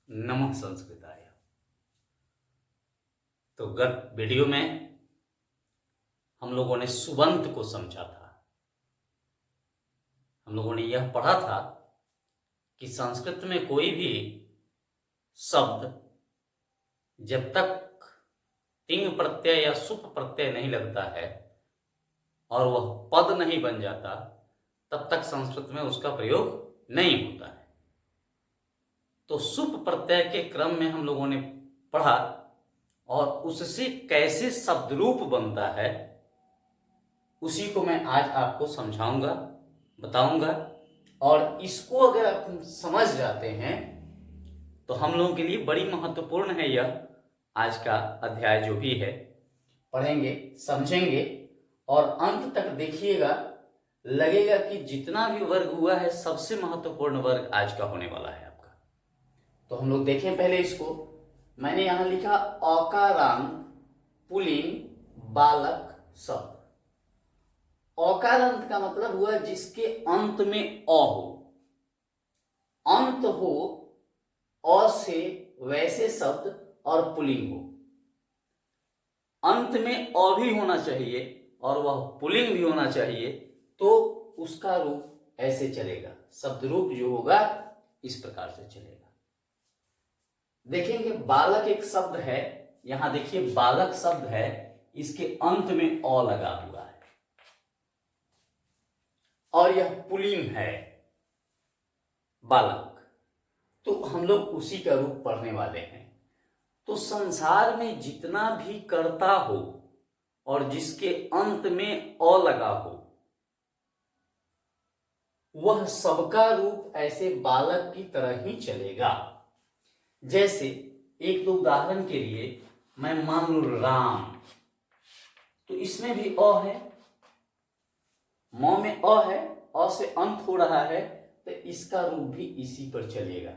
नमः संस्कृताय। तो गत वीडियो में हम लोगों ने सुबंत को समझा था। हम लोगों ने यह पढ़ा था कि संस्कृत में कोई भी शब्द जब तक तिंग प्रत्यय या सुप प्रत्यय नहीं लगता है और वह पद नहीं बन जाता, तब तक संस्कृत में उसका प्रयोग नहीं होता है। तो सुप प्रत्यय के क्रम में हम लोगों ने पढ़ा और उससे कैसे शब्द रूप बनता है उसी को मैं आज आपको समझाऊंगा, बताऊंगा। और इसको अगर आप समझ जाते हैं तो हम लोगों के लिए बड़ी महत्वपूर्ण है यह आज का अध्याय जो भी है। पढ़ेंगे, समझेंगे और अंत तक देखिएगा, लगेगा कि जितना भी वर्ग हुआ है सबसे महत्वपूर्ण वर्ग आज का होने वाला है आपका। तो हम लोग देखें पहले इसको। मैंने यहां लिखा औकारांत पुल्लिंग बालक शब्द। औकारांत का मतलब हुआ जिसके अंत में अ हो, अंत हो अ से वैसे शब्द और पुल्लिंग हो। अंत में अ भी होना चाहिए और वह पुल्लिंग भी होना चाहिए, तो उसका रूप ऐसे चलेगा। शब्द रूप जो होगा इस प्रकार से चलेगा। देखेंगे बालक एक शब्द है, यहां देखिए बालक शब्द है, इसके अंत में अ लगा हुआ है और यह पुल्लिंग है बालक। तो हम लोग उसी का रूप पढ़ने वाले हैं। तो संसार में जितना भी कर्ता हो और जिसके अंत में अ लगा हो, वह सबका रूप ऐसे बालक की तरह ही चलेगा। जैसे एक दो उदाहरण के लिए मैं मान लू राम, तो इसमें भी अ है, म में अ है, अ से अंत हो रहा है, तो इसका रूप भी इसी पर चलेगा।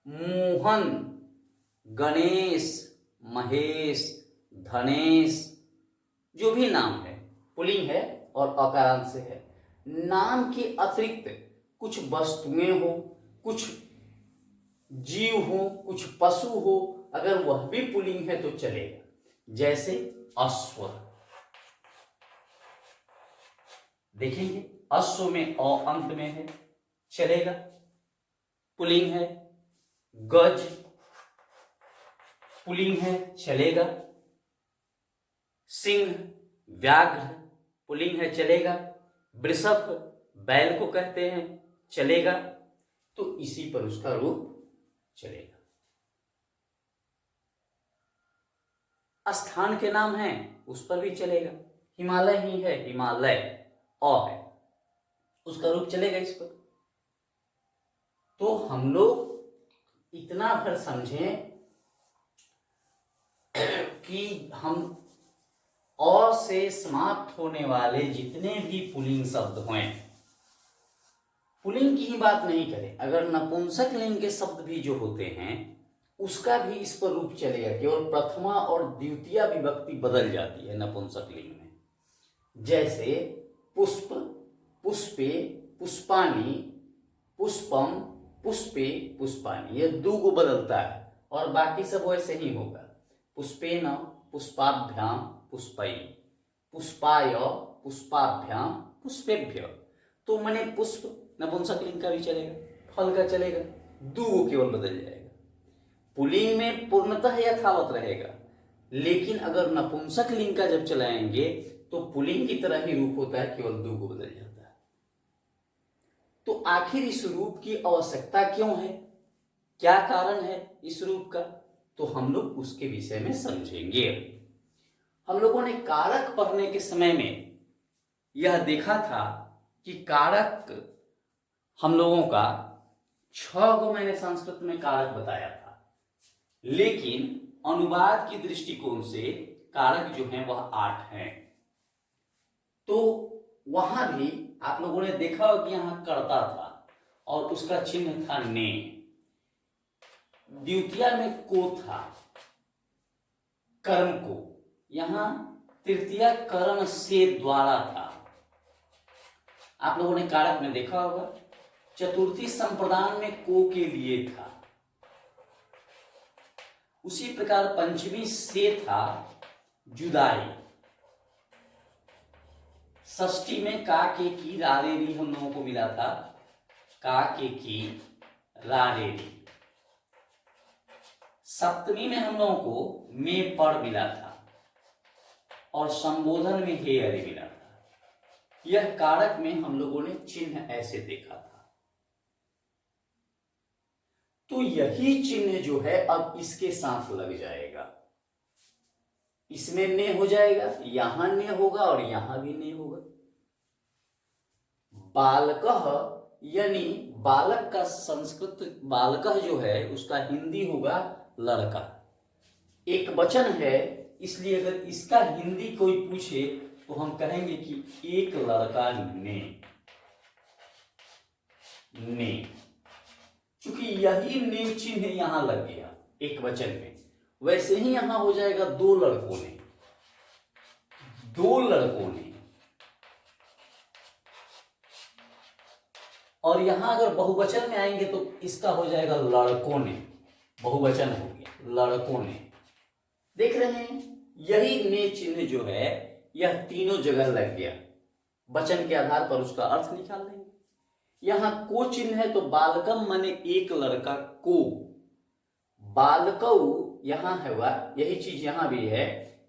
मोहन, गणेश, महेश, धनेश, जो भी नाम है पुल्लिंग है और अकारांत से है। नाम के अतिरिक्त कुछ वस्तुएं हो, कुछ जीव हो, कुछ पशु हो, अगर वह भी पुल्लिंग है तो चलेगा। जैसे अश्व, देखेंगे अश्व में अ अंत में है, चलेगा, पुल्लिंग है। गज पुल्लिंग है, चलेगा। सिंह, व्याघ्र पुल्लिंग है, चलेगा। वृषभ बैल को कहते हैं, चलेगा। तो इसी पर उसका रूप चलेगा। स्थान के नाम हैं उस पर भी चलेगा। हिमालय ही है, हिमालय अ है, उसका रूप चलेगा इस पर। तो हम लोग इतना भर समझें कि हम अ से समाप्त होने वाले जितने भी पुल्लिंग शब्द हैं, पुल्लिंग की ही बात नहीं करें, अगर नपुंसक लिंग के शब्द भी जो होते हैं उसका भी इस पर रूप चलेगा। केवल प्रथमा और द्वितीय विभक्ति बदल जाती है नपुंसक लिंग में। जैसे पुष्प, पुष्पे, पुष्पाणि, पुष्पम, पुष्पे, पुष्पाणि, ये दो को बदलता है और बाकी सब वैसे ही होगा। पुष्पेन, पुष्पाभ्याम, पुष्पै, पुष्पाय, पुष्पाभ्याम, पुष्पेभ्य। तो मने पुष्प नपुंसक लिंग का भी चलेगा, फल का चलेगा, दो केवल बदल जाएगा। पुल्लिंग में पूर्णतः यथावत रहेगा, लेकिन अगर नपुंसक लिंग का जब चलाएंगे तो पुल्लिंग की तरह ही रूप होता है, केवल दो को बदल जाता है। तो आखिर इस रूप की आवश्यकता क्यों है, क्या कारण है इस रूप का, तो हम लोग उसके विषय में समझेंगे। हम लोगों ने कारक पढ़ने के समय में यह देखा था कि कारक हम लोगों का 6 को मैंने संस्कृत में कारक बताया था, लेकिन अनुवाद की दृष्टिकोण से कारक जो हैं वह 8 हैं। तो वहां भी आप लोगों ने देखा हो कि यहां कर्ता था और उसका चिन्ह था ने, द्वितीय में को था कर्म को, यहां तृतीय कर्म से द्वारा था। आप लोगों ने कारक में देखा होगा। चतुर्थी संप्रदान में को के लिए था, उसी प्रकार पंचमी से था जुदाई। षष्ठी में का के की रा रे री हम लोगों को मिला था, का के की रा रे री। सप्तमी में हम लोगों को में पर मिला था और संबोधन में हे अरे मिला था। यह कारक में हम लोगों ने चिन्ह ऐसे देखा था। तो यही चिन्ह जो है अब इसके साथ लग जाएगा। इसमें ने हो जाएगा, यहां ने होगा और यहां भी ने होगा। बालकः यानी बालक का संस्कृत बालकः जो है उसका हिंदी होगा लड़का। एक वचन है, इसलिए अगर इसका हिंदी कोई पूछे तो हम कहेंगे कि एक लड़का ने। चूंकि यही ने चिन्ह यहां लग गया एक वचन में, वैसे ही यहां हो जाएगा दो लड़कों ने, दो लड़कों ने। और यहां अगर बहुवचन में आएंगे तो इसका हो जाएगा लड़कों ने, बहुवचन हो गया लड़कों ने। देख रहे हैं, यही ने चिन्ह जो है यह तीनों जगह लग गया। वचन के आधार पर उसका अर्थ निकाल लेंगे। यहां को चिन्ह है तो बालकम माने एक लड़का को, बालकऊ यहां है वह, यही चीज यहां भी है।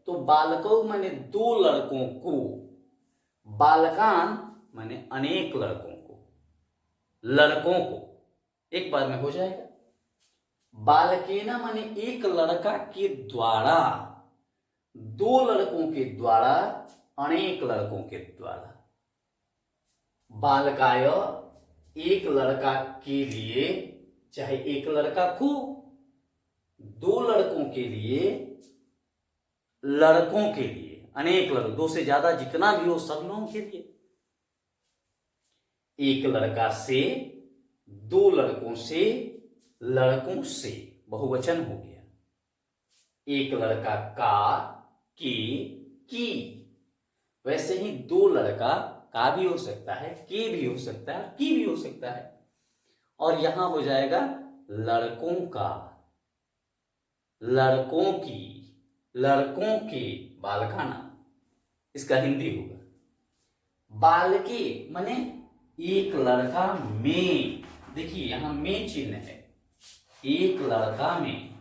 तो बालकऊ माने दो लड़कों को, बालकान माने अनेक लड़कों को, लड़कों को एक बार में हो जाएगा। बालकेना माने एक लड़का के द्वारा, दो लड़कों के द्वारा, अनेक लड़कों के द्वारा। बालकाय एक लड़का के लिए, चाहे एक लड़का को, दो लड़कों के लिए, लड़कों के लिए, अनेक लड़कों, दो से ज्यादा जितना भी हो सब लोगों के लिए। एक लड़का से, दो लड़कों से, लड़कों से, बहुवचन हो गया। एक लड़का का, की। वैसे ही दो लड़का का भी हो सकता है, के भी हो सकता है, की भी हो सकता है। और यहां हो जाएगा लड़कों का, लड़कों की, लड़कों के, बालकाना इसका हिंदी होगा। बालके माने एक लड़का में, देखिए यहां में चिन्ह है, एक लड़का में,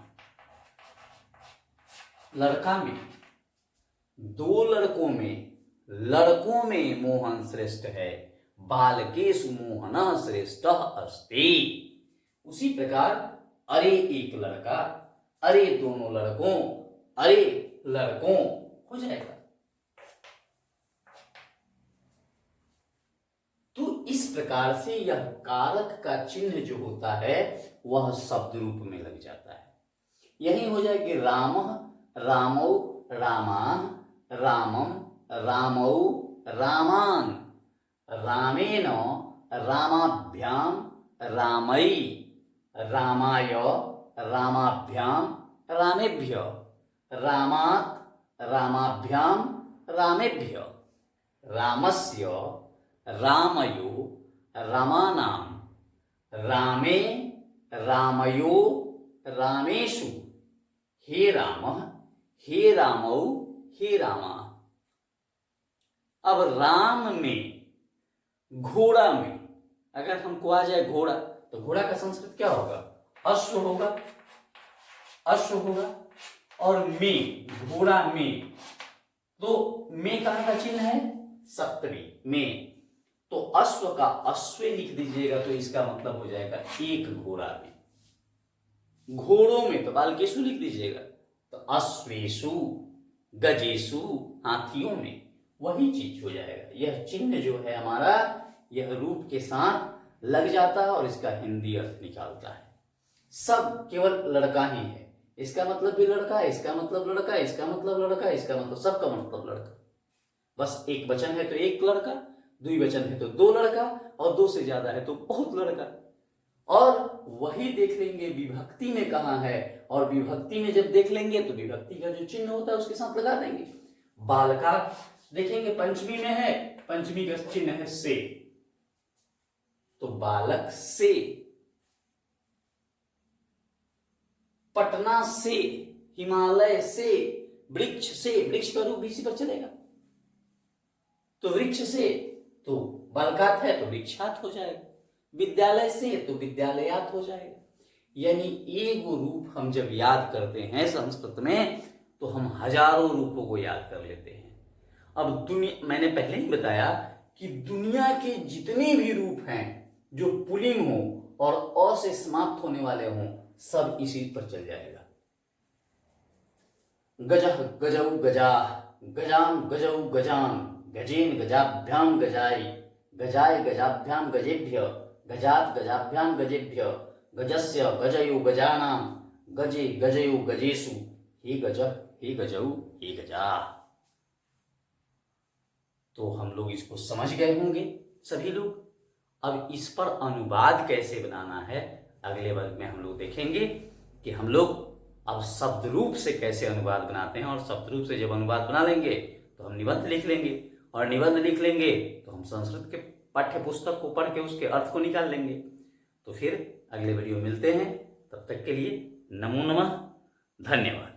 लड़का में, दो लड़कों में, लड़कों में मोहन श्रेष्ठ है, बालकेषु मोहनः श्रेष्ठः अस्ति। उसी प्रकार अरे एक लड़का, अरे दोनों लड़कों, अरे लड़कों हो जाएगा। तो इस प्रकार से यह कारक का चिन्ह जो होता है वह शब्द रूप में लग जाता है। यही हो जाएगी रामः, रामौ, रामाः, रामम, रामौ, रामान, रामेण, रामाभ्याम, रामई, रामाय, रामाभ्याम, रामेभ्य, रामात्, रामाभ्याम, रामेभ्य, रामस्य, रामयो, रामानाम, रामे, रामयो, रामेषु, हे रामः, हे रामौ, हे रामा। अब राम में, घोड़ा में अगर हमको आ जाए घोड़ा, तो घोड़ा का संस्कृत क्या होगा? अश्व होगा, अश्व होगा। और में, घोड़ा में, तो में कहां का चिन्ह है? सप्तमी में। तो अश्व का अश्वे लिख दीजिएगा तो इसका मतलब हो जाएगा एक घोड़ा में। घोड़ों में तो बालकेशु लिख दीजिएगा, तो अश्वेशु, गजेशु, हाथियों में, वही चीज हो जाएगा। यह चिन्ह जो है हमारा, यह रूप के साथ लग जाता है और इसका हिंदी अर्थ निकालता है। सब केवल लड़का ही है, इसका मतलब भी लड़का है, इसका मतलब लड़का है, इसका मतलब लड़का है, इसका मतलब, सबका मतलब लड़का। बस एक वचन है तो एक लड़का, द्विवचन है तो दो लड़का, और दो से ज्यादा है तो बहुत लड़का। और वही देख लेंगे विभक्ति में कहां है, और विभक्ति में जब देख लेंगे तो विभक्ति का जो चिन्ह होता है उसके साथ लगा देंगे। बालका देखेंगे पंचमी में है, पंचमी का चिन्ह है से, तो बालक से। पटना से, हिमालय से, वृक्ष से, वृक्ष का रूप भी इसी पर चलेगा। तो वृक्ष से तो बलगात है तो वृक्षात हो जाएगा, विद्यालय से तो विद्यालयात हो जाएगा। यानी एक रूप हम जब याद करते हैं संस्कृत में तो हम हजारों रूपों को याद कर लेते हैं। अब दुनिया, मैंने पहले ही बताया कि दुनिया के जितने भी रूप हैं जो पुल्लिंग हो और अ से समाप्त होने वाले हों, सब इसी पर चल जाएगा। गजः गजौ गजाः, गजाम गजौ गजान, गजेन गजाभ्याम गजाय, गजाय गजाभ्याम गजेभ्य, गजात गजाभ्याम गजेभ्य, गजस्य गजयो गजानाम, गजे गजयो गजेषु, हे गज हे गजौ हे गजा। तो हम लोग इसको समझ गए होंगे सभी लोग। अब इस पर अनुवाद कैसे बनाना है अगले वर्ग में हम लोग देखेंगे कि हम लोग अब शब्द रूप से कैसे अनुवाद बनाते हैं, और शब्द रूप से जब अनुवाद बना लेंगे तो हम निबंध लिख लेंगे, और निबंध लिख लेंगे तो हम संस्कृत के पाठ्य पुस्तक को पढ़ के उसके अर्थ को निकाल लेंगे। तो फिर अगले वीडियो मिलते हैं, तब तक के लिए नमो नमः, धन्यवाद।